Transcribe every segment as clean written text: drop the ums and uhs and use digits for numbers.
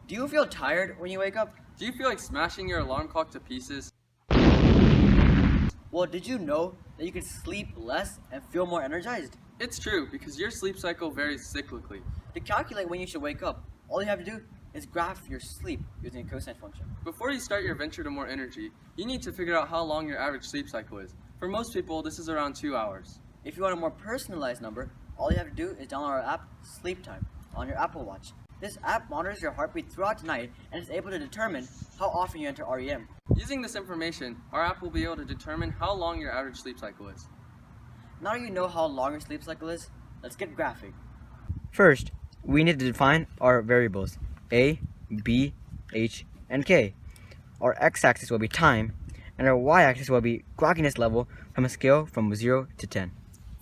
Do you feel tired when you wake up? Do you feel like smashing your alarm clock to pieces? Well, did you know that you can sleep less and feel more energized? It's true, because your sleep cycle varies cyclically. To calculate when you should wake up, all you have to do is graph your sleep using a cosine function. Before you start your venture to more energy, you need to figure out how long your average sleep cycle is. For most people, this is around 2 hours. If you want a more personalized number, all you have to do is download our app, Sleep Time, on your Apple Watch. This app monitors your heartbeat throughout the night and is able to determine how often you enter REM. Using this information, our app will be able to determine how long your average sleep cycle is. Now you know how long your sleep cycle is, let's get graphic. First, we need to define our variables a, b, h, and k. Our x-axis will be time, and our y-axis will be grogginess level from a scale from 0 to 10.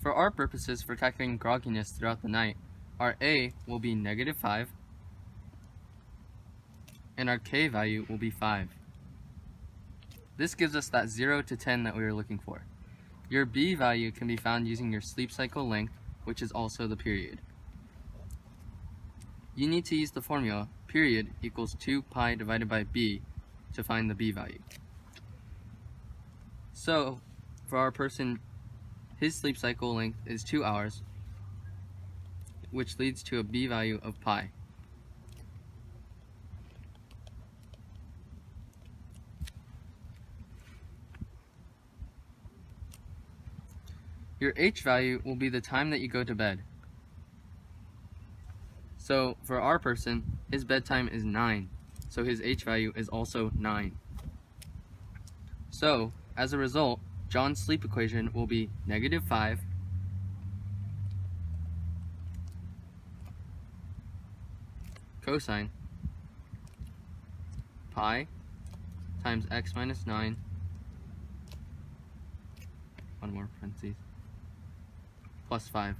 For our purposes for calculating grogginess throughout the night, our a will be -5, and our k value will be 5. This gives us that 0 to 10 that we were looking for. Your b value can be found using your sleep cycle length, which is also the period. You need to use the formula period equals 2 pi divided by b to find the b value. So, for our person, his sleep cycle length is 2 hours, which leads to a b value of pi. Your h value will be the time that you go to bed. So for our person, his bedtime is 9, so his h value is also 9. So as a result, John's sleep equation will be -5 cosine pi times x minus 9, one more parentheses, plus 5.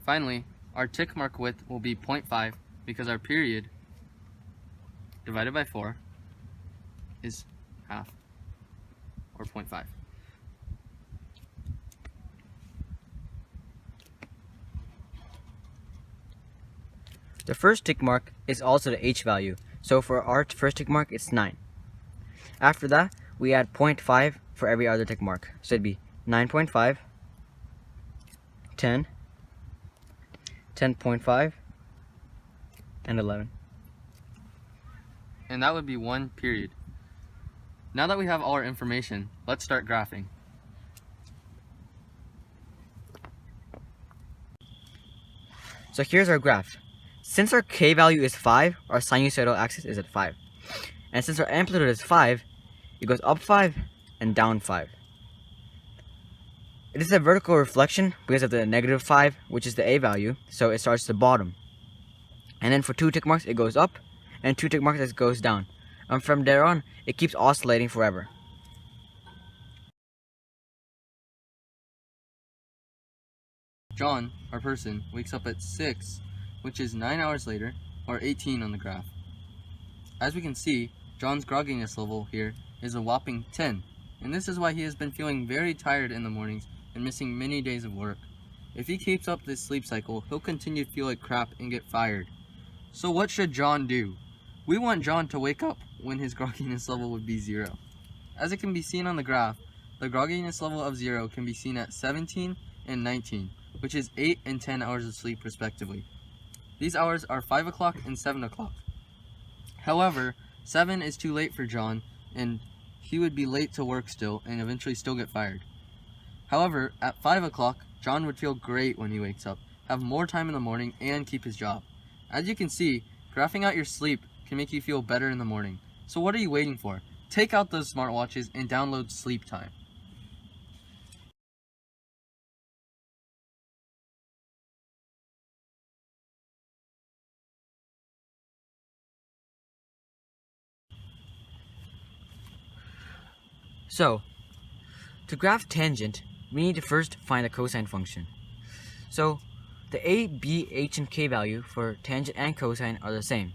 Finally, our tick mark width will be 0.5 because our period divided by 4 is half, or 0.5. The first tick mark is also the h value, so for our first tick mark it's 9. After that, we add 0.5 for every other tick mark, so it'd be 9.5, 10, 10.5, and 11. And that would be one period. Now that we have all our information, let's start graphing. So here's our graph. Since our k value is 5, our sinusoidal axis is at 5. And since our amplitude is 5, it goes up 5 and down 5. It is a vertical reflection because of the -5, which is the a value, so it starts at the bottom. And then for 2 tick marks it goes up, and 2 tick marks it goes down. And from there on, it keeps oscillating forever. John, our person, wakes up at 6, which is 9 hours later, or 18 on the graph. As we can see, John's grogginess level here is a whopping 10, and this is why he has been feeling very tired in the mornings and missing many days of work. If he keeps up this sleep cycle, he'll continue to feel like crap and get fired. So what should John do? We want John to wake up when his grogginess level would be 0. As it can be seen on the graph, the grogginess level of 0 can be seen at 17 and 19, which is 8 and 10 hours of sleep respectively. These hours are 5 o'clock and 7 o'clock. However, 7 is too late for John, and he would be late to work still and eventually still get fired. However, at 5 o'clock, John would feel great when he wakes up, have more time in the morning, and keep his job. As you can see, graphing out your sleep can make you feel better in the morning. So what are you waiting for? Take out those smartwatches and download Sleep Time. So, to graph tangent, we need to first find the cosine function. So, the a, b, h, and k value for tangent and cosine are the same.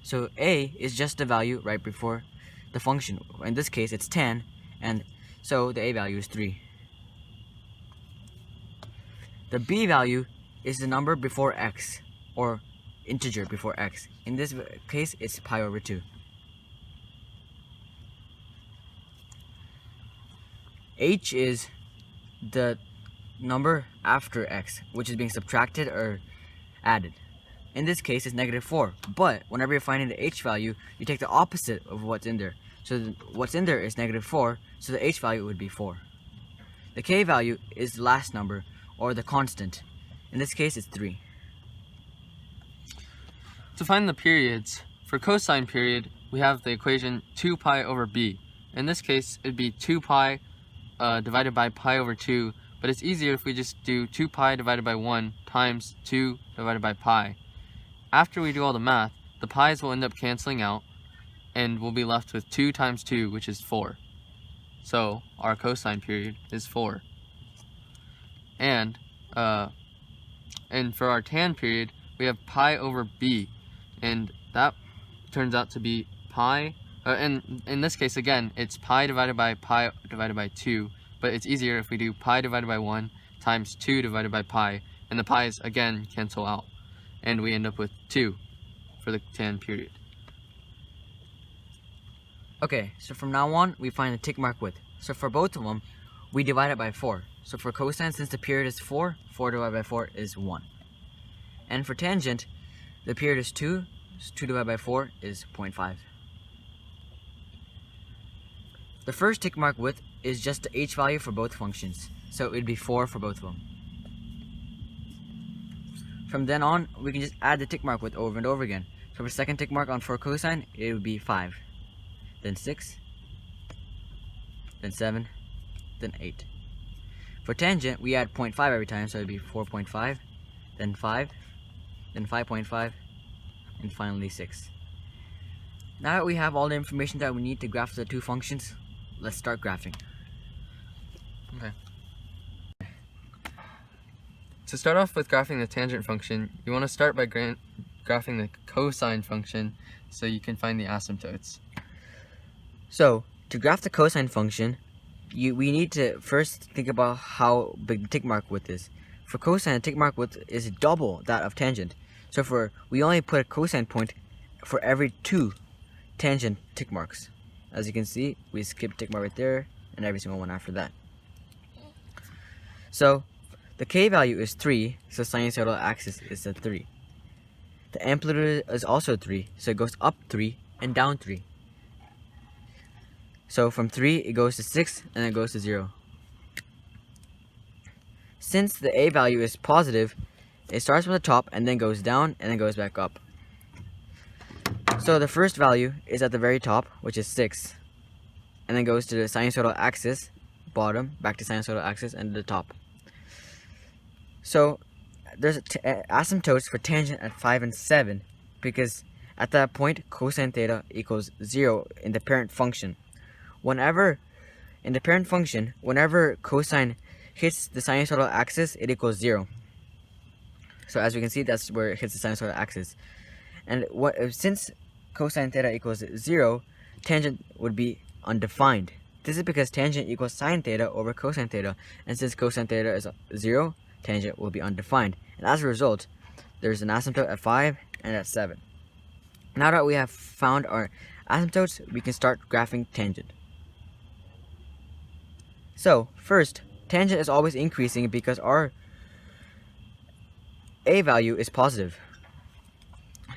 So a is just the value right before the function. In this case, it's 10, and so the a value is 3. The b value is the number before x, or integer before x. In this case, it's pi over 2. H is the number after x, which is being subtracted or added. In this case, it's negative 4. But whenever you're finding the h value, you take the opposite of what's in there. So what's in there is negative 4, so the h value would be 4. The k value is the last number, or the constant. In this case, it's 3. To find the periods, for cosine period, we have the equation 2 pi over b. In this case, it'd be 2 pi divided by pi over 2, but it's easier if we just do 2 pi divided by 1 times 2 divided by pi. After we do all the math, the pi's will end up canceling out, and we'll be left with 2 times 2, which is 4. So our cosine period is 4. And for our tan period, we have pi over b, and that turns out to be pi, and in this case again, it's pi divided by 2, but it's easier if we do pi divided by 1 times 2 divided by pi, and the pi's again cancel out, and we end up with 2 for the tan period. Okay, so from now on, we find the tick mark width. So for both of them, we divide it by 4. So for cosine, since the period is 4, 4 divided by 4 is 1. And for tangent, the period is 2, so 2 divided by 4 is 0.5. The first tick mark width is just the h value for both functions, so it would be 4 for both of them. From then on, we can just add the tick mark width over and over again. So for second tick mark for cosine, it would be 5, then 6, then 7, then 8. For tangent, we add 0.5 every time, so it would be 4.5, then 5, then 5.5, and finally 6. Now that we have all the information that we need to graph the two functions, let's start graphing. Okay. To start off with graphing the tangent function, you want to start by graphing the cosine function so you can find the asymptotes. So, to graph the cosine function, we need to first think about how big the tick mark width is. For cosine, the tick mark width is double that of tangent. So we only put a cosine point for every 2 tangent tick marks. As you can see, we skip tick mark right there, and every single one after that. So, the k value is 3, so sinusoidal axis is at 3. The amplitude is also 3, so it goes up 3 and down 3. So from 3, it goes to 6, and then it goes to 0. Since the a value is positive, it starts from the top and then goes down and then goes back up. So the first value is at the very top, which is 6, and then goes to the sinusoidal axis, bottom, back to sinusoidal axis, and to the top. So there's asymptotes for tangent at 5 and 7, because at that point, cosine theta equals 0 in the parent function. Whenever cosine hits the sinusoidal axis, it equals 0. So as we can see, that's where it hits the sinusoidal axis. And since cosine theta equals 0, tangent would be undefined. This is because tangent equals sine theta over cosine theta, and since cosine theta is 0, tangent will be undefined. And as a result, there's an asymptote at 5 and at 7. Now that we have found our asymptotes, we can start graphing tangent. So, first, tangent is always increasing because our a value is positive.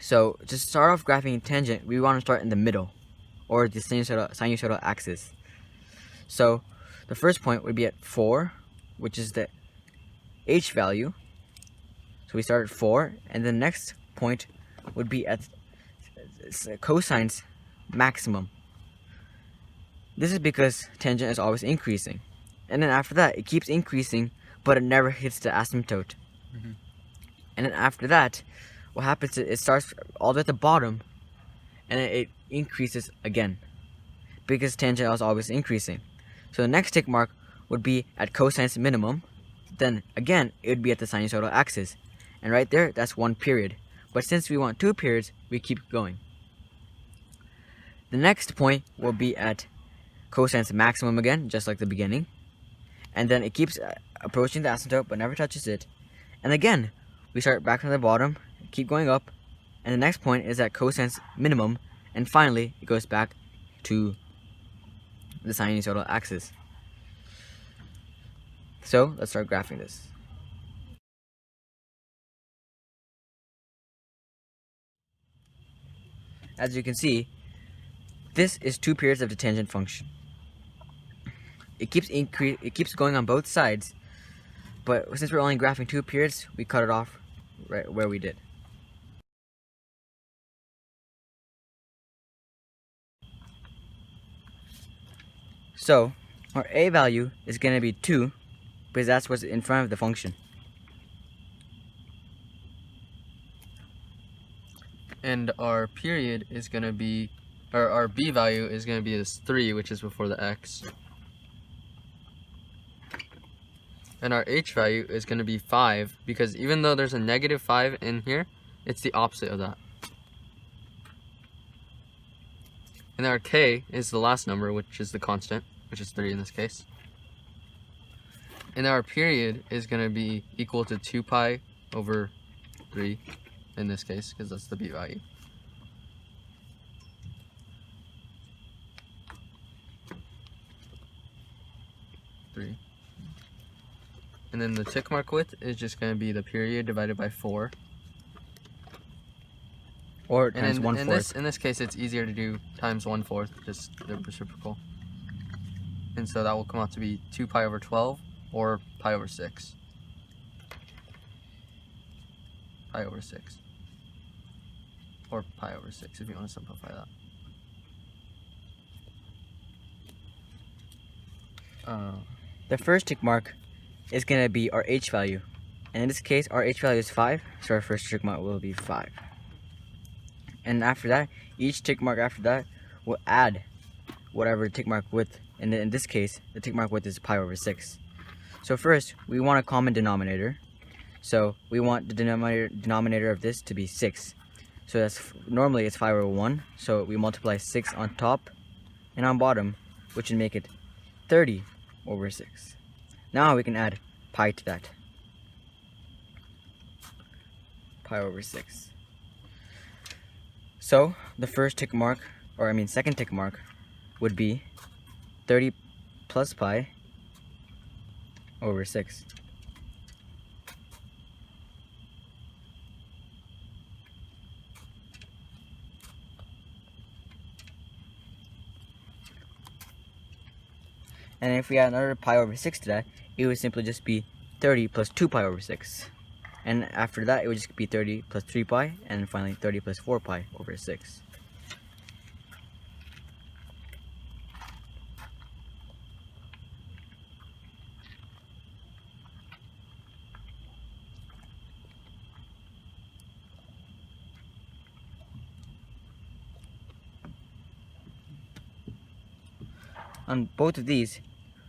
So, to start off graphing tangent, we want to start in the middle, or the sinusoidal axis. So, the first point would be at 4, which is the h value. So we start at 4, and the next point would be at cosine's maximum. This is because tangent is always increasing. And then after that, it keeps increasing, but it never hits the asymptote. Mm-hmm. And then after that, what happens is it starts all the way at the bottom, and it increases again, because tangent is always increasing. So the next tick mark would be at cosine's minimum. Then again, it would be at the sinusoidal axis. And right there, that's 1 period. But since we want 2 periods, we keep going. The next point will be at cosine's maximum again, just like the beginning. And then it keeps approaching the asymptote, but never touches it. And again, we start back from the bottom, keep going up, and the next point is at cosine's minimum, and finally it goes back to the sinusoidal axis. So let's start graphing this. As you can see, this is 2 periods of the tangent function. It keeps going on both sides, but since we're only graphing 2 periods, we cut it off right where we did. So our a value is going to be 2 because that's what's in front of the function. And our period is going to be, or our b value is going to be this 3, which is before the x. And our h value is going to be 5, because even though there's a negative 5 in here, it's the opposite of that. And our k is the last number, which is the constant, which is 3 in this case. And our period is going to be equal to 2 pi over 3 in this case, because that's the b value. And then the tick mark width is just going to be the period divided by 4. Or times 1/4. In this case, it's easier to do times 1/4, just the reciprocal. And so that will come out to be 2 pi over 12 or pi over 6. Pi over 6. Or pi over 6 if you want to simplify that. The first tick mark is going to be our h value. And in this case, our h value is 5, so our first tick mark will be 5. And after that, each tick mark after that will add whatever tick mark width. And in this case, the tick mark width is pi over 6. So first, we want a common denominator. So we want the denominator of this to be 6. So that's normally it's 5 over 1. So we multiply 6 on top and on bottom, which would make it 30 over 6. Now we can add pi to that. Pi over 6. So the first tick mark, or I mean second tick mark, would be 30 plus pi over 6. And if we add another pi over 6 to that, it would simply just be 30 plus 2 pi over 6. And after that, it would just be 30 plus 3 pi, and finally 30 plus 4 pi over 6. On both of these,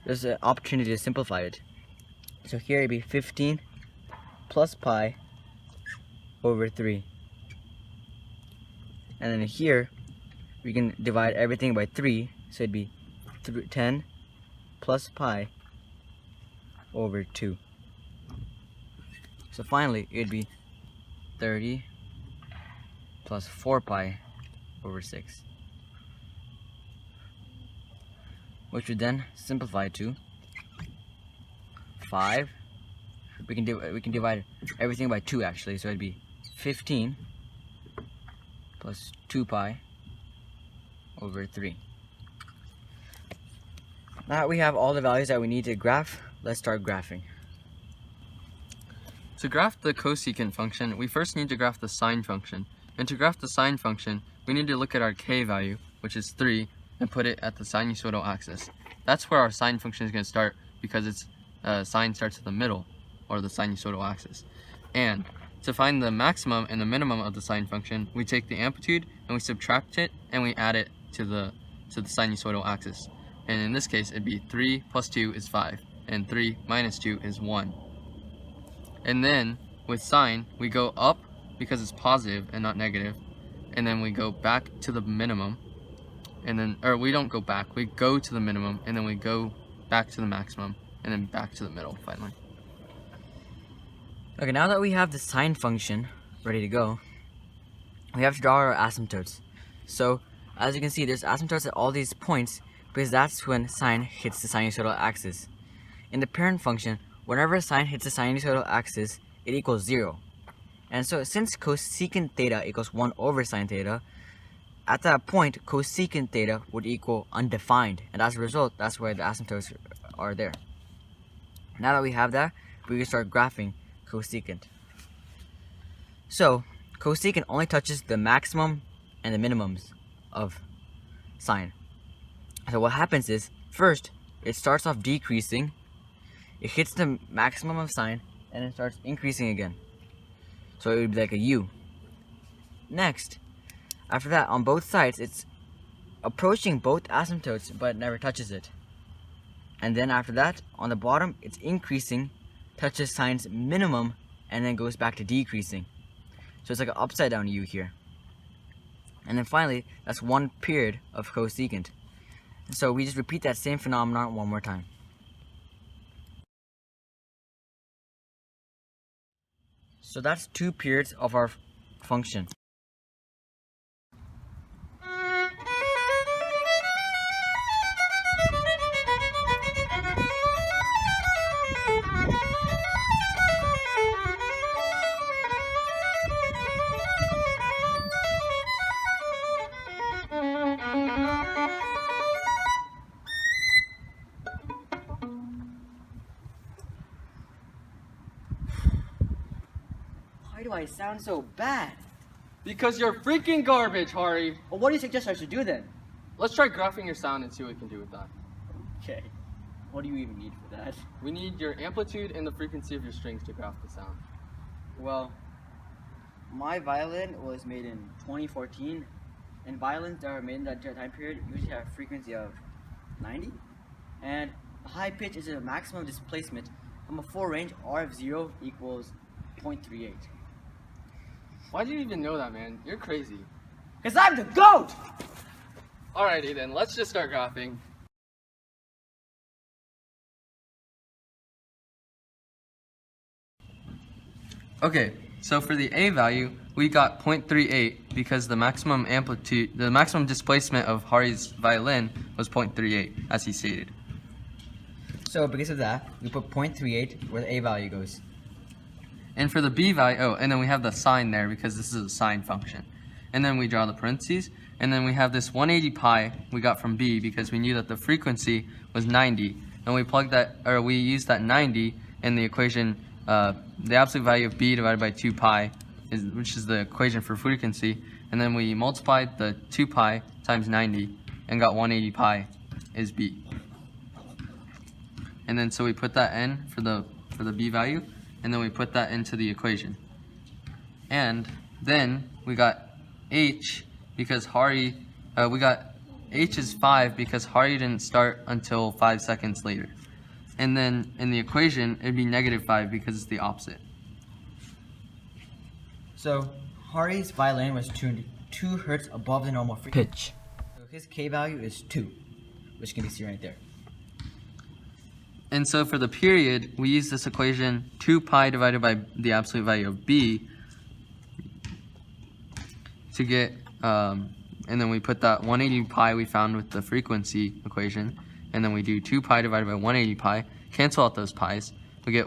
there's an opportunity to simplify it. So here it'd be 15 plus pi over 3. And then here, we can divide everything by 3, so it'd be 10 plus pi over 2. So finally, it'd be 30 plus 4 pi over 6. Which would then simplify to 5. We can divide everything by 2 actually, so it'd be 15 plus 2 pi over 3. Now that we have all the values that we need to graph, let's start graphing. To graph the cosecant function, we first need to graph the sine function. And to graph the sine function, we need to look at our k value, which is 3, and put it at the sinusoidal axis. That's where our sine function is going to start, because its sine starts at the middle, or the sinusoidal axis. And to find the maximum and the minimum of the sine function, we take the amplitude and we subtract it and we add it to the sinusoidal axis. And in this case, it'd be 3 plus 2 is 5, and 3 minus 2 is 1. And then with sine, we go up because it's positive and not negative, and then we go back to the minimum. And then, or we don't go back, we go to the minimum, and then we go back to the maximum, and then back to the middle finally. Okay, now that we have the sine function ready to go, we have to draw our asymptotes. So, as you can see, there's asymptotes at all these points because that's when sine hits the sinusoidal axis. In the parent function, whenever sine hits the sinusoidal axis, it equals 0. And so, since cosecant theta equals 1 over sine theta, at that point, cosecant theta would equal undefined. And as a result, that's why the asymptotes are there. Now that we have that, we can start graphing cosecant. So, cosecant only touches the maximum and the minimums of sine. So what happens is, first, it starts off decreasing, it hits the maximum of sine, and it starts increasing again. So it would be like a U. Next, after that, on both sides, it's approaching both asymptotes, but it never touches it. And then after that, on the bottom, it's increasing, touches sine's minimum, and then goes back to decreasing. So it's like an upside down U here. And then finally, that's one period of cosecant. So we just repeat that same phenomenon one more time. So that's 2 periods of our function. Why do I sound so bad? Because you're freaking garbage, Hari. Well, what do you suggest I should do then? Let's try graphing your sound and see what we can do with that. Okay. What do you even need for that? We need your amplitude and the frequency of your strings to graph the sound. Well, my violin was made in 2014, and violins that are made in that time period usually have a frequency of 90, and high pitch is a maximum displacement from a full range R of 0 equals 0.38. Why do you even know that, man? You're crazy. Because I'm the GOAT! Alrighty then, let's just start graphing. Okay, so for the A value, we got 0.38 because the maximum amplitude, the maximum displacement of Hari's violin was 0.38, as he stated. So because of that, we put 0.38 where the A value goes. And for the B value, oh, and then we have the sign there because this is a sine function. And then we draw the parentheses, and then we have this 180 pi we got from B because we knew that the frequency was 90, and we plugged that, or we used that 90 in the equation, the absolute value of B divided by 2 pi, which is the equation for frequency, and then we multiplied the 2 pi times 90 and got 180 pi is B. And then so we put that in for the B value, and then we put that into the equation. And then we got H because Hari, we got H is 5 because Hari didn't start until 5 seconds later. And then in the equation, it'd be -5 because it's the opposite. So Hari's violin was tuned 2 hertz above the normal pitch. So his K value is 2, which can be seen right there. And so for the period, we use this equation 2 pi divided by the absolute value of B to get, and then we put that 180 pi we found with the frequency equation, and then we do 2 pi divided by 180 pi, cancel out those pi's, we get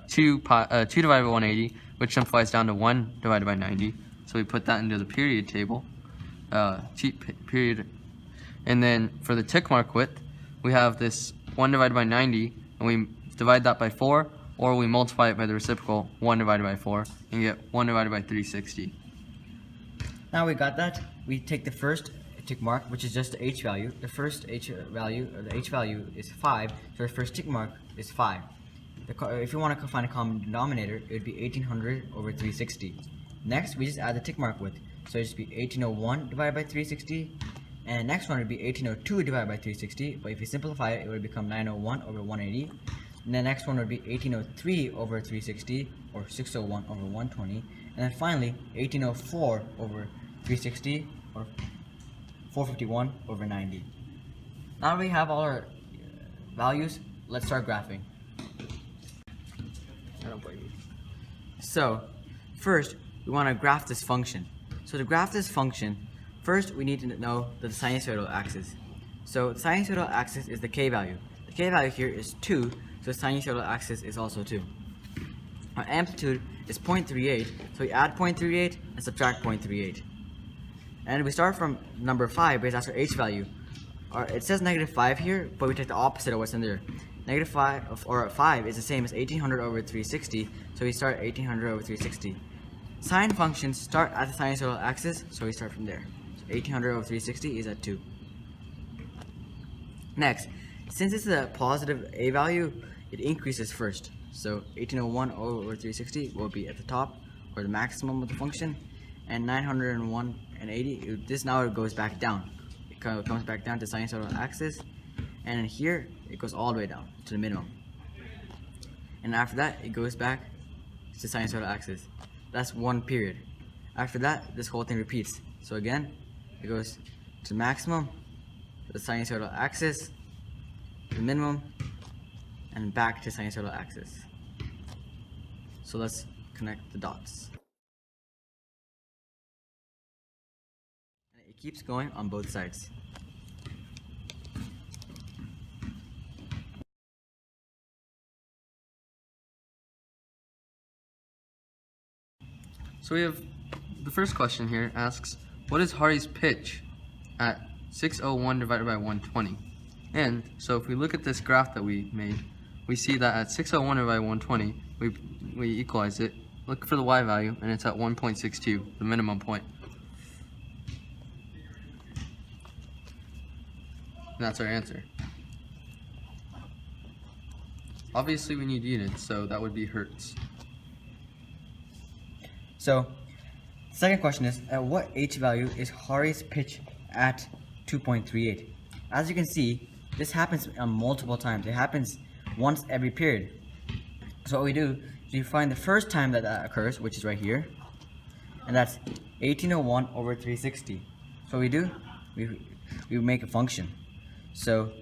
2 divided by 180, which simplifies down to 1 divided by 90, so we put that into the period table, period, and then for the tick mark width, we have this 1 divided by 90, and we divide that by 4, or we multiply it by the reciprocal 1 divided by 4, and get 1 divided by 360. Now we got that, we take the first tick mark, which is just the H value. The first H value, or the H value is 5, so the first tick mark is 5. If you want to find a common denominator, it would be 1800 over 360. Next, we just add the tick mark width. So it would just be 1801 divided by 360, and the next one would be 1802 divided by 360, but if you simplify it, it would become 901 over 180. And the next one would be 1803 over 360, or 601 over 120. And then finally, 1804 over 360, or 451 over 90. Now that we have all our values, let's start graphing. I don't blame you. So, first, we want to graph this function. So to graph this function, first we need to know the sinusoidal axis. So the sinusoidal axis is the k value. The k value here is 2, so the sinusoidal axis is also 2. Our amplitude is 0.38, so we add 0.38 and subtract 0.38. And we start from number 5 because that's our h value. It says -5 here, but we take the opposite of what's in there. -5 is the same as 1800 over 360, so we start at 1800 over 360. Sine functions start at the sinusoidal axis, so we start from there. So 1800 over 360 is at 2. Next, since it's a positive a value, it increases first. So 1801 over 360 will be at the top, or the maximum of the function, and 901 and 80, this now it goes back down. It comes back down to the sinusoidal axis, and in here, it goes all the way down to the minimum. And after that, it goes back to the sinusoidal axis. That's one period. After that, this whole thing repeats. So again, it goes to maximum, the sinusoidal axis, the minimum, and back to sinusoidal axis. So let's connect the dots. And it keeps going on both sides. So we have the first question here asks, what is Hari's pitch at 601 divided by 120? And so if we look at this graph that we made, we see that at 601 divided by 120, we equalize it, look for the y value, and it's at 1.62, the minimum point. And that's our answer. Obviously we need units, so that would be hertz. So, the second question is, at what h value is Hari's pitch at 2.38? As you can see, this happens multiple times. It happens once every period. So what we do is we find the first time that occurs, which is right here, and that's 1801 over 360. So what we do, we make a function. So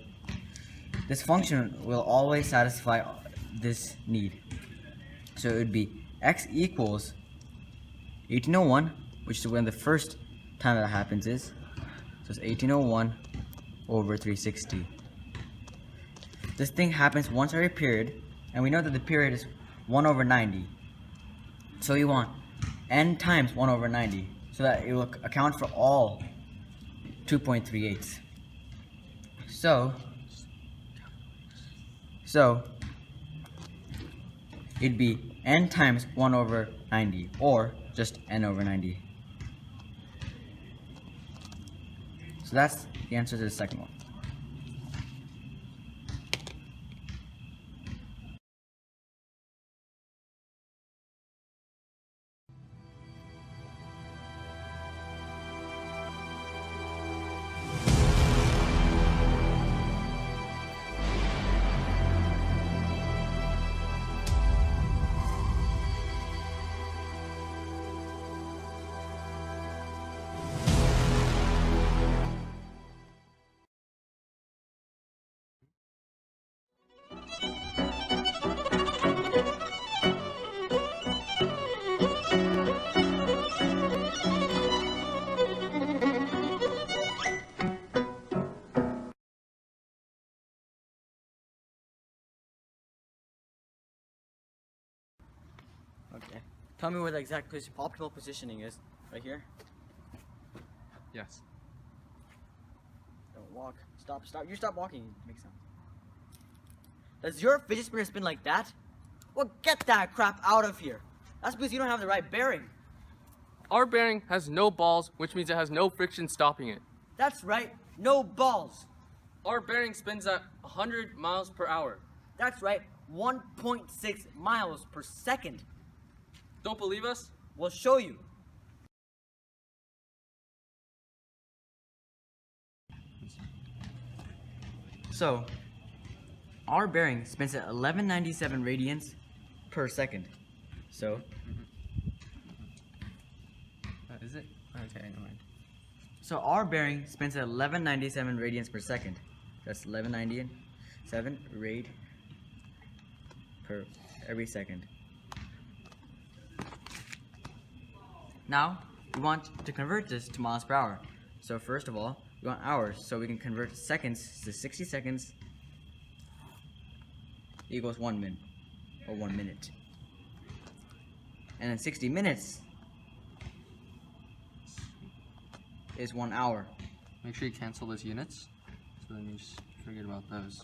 this function will always satisfy this need. So it would be x equals 1801, which is when the first time that happens is. So it's 1801 over 360. This thing happens once every period, and we know that the period is 1 over 90. So you want n times 1 over 90, so that it will account for all 2.38. So it'd be n times 1 over 90, or just n over 90. So that's the answer to the second one. Okay. Tell me where the exact optimal positioning is. Right here? Yes. Don't walk. Stop. You stop walking. It makes sense. Does your fidget spinner spin like that? Well, get that crap out of here. That's because you don't have the right bearing. Our bearing has no balls, which means it has no friction stopping it. That's right. No balls. Our bearing spins at 100 miles per hour. That's right. 1.6 miles per second. Don't believe us? We'll show you. So, our bearing spins at 1197 radians per second. So, Is it? Okay, never mind. so our bearing spins at 1197 radians per second. That's 1197 rad per every second. Now, we want to convert this to miles per hour. So first of all, we want hours, so we can convert seconds to 60 seconds equals 1 minute, or 1 minute. And then 60 minutes is 1 hour. Make sure you cancel those units, so then you just forget about those.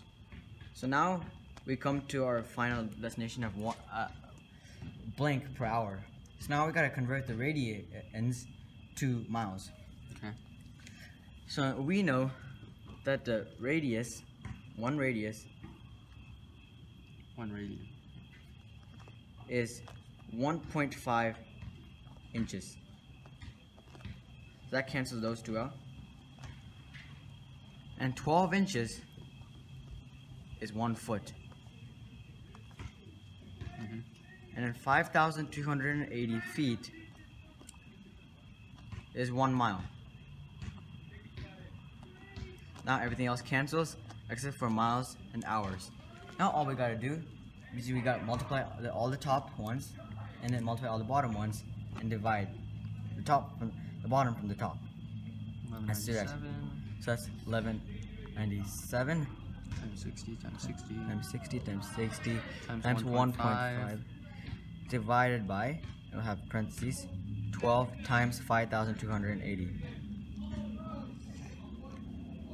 So now we come to our final destination of blank per hour. So now we gotta convert the radians to miles. Okay. So we know that the radius, one radius, One radian. is 1.5 inches. So that cancels those two out. And 12 inches is 1 foot. And then 5,280 feet is 1 mile. Now everything else cancels except for miles and hours. Now all we gotta do is we gotta multiply all the top ones and then multiply all the bottom ones and divide the top from the bottom from the top. Let's do that. 1197 So that's 1197 times 60 times 60 times 60 times 60 Times times 1.5. 1.5 divided by, we'll have parentheses, 12 times 5,280.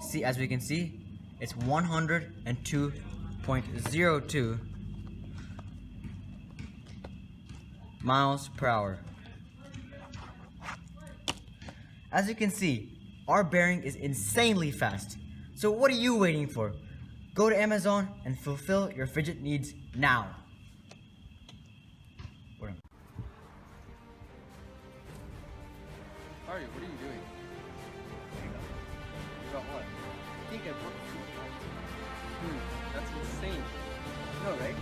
See, as we can see, it's 102.02 miles per hour. As you can see, our bearing is insanely fast. So what are you waiting for? Go to Amazon and fulfill your fidget needs now. Ari, what are you doing? About what? I think I broke 2 times. That's insane. No, right?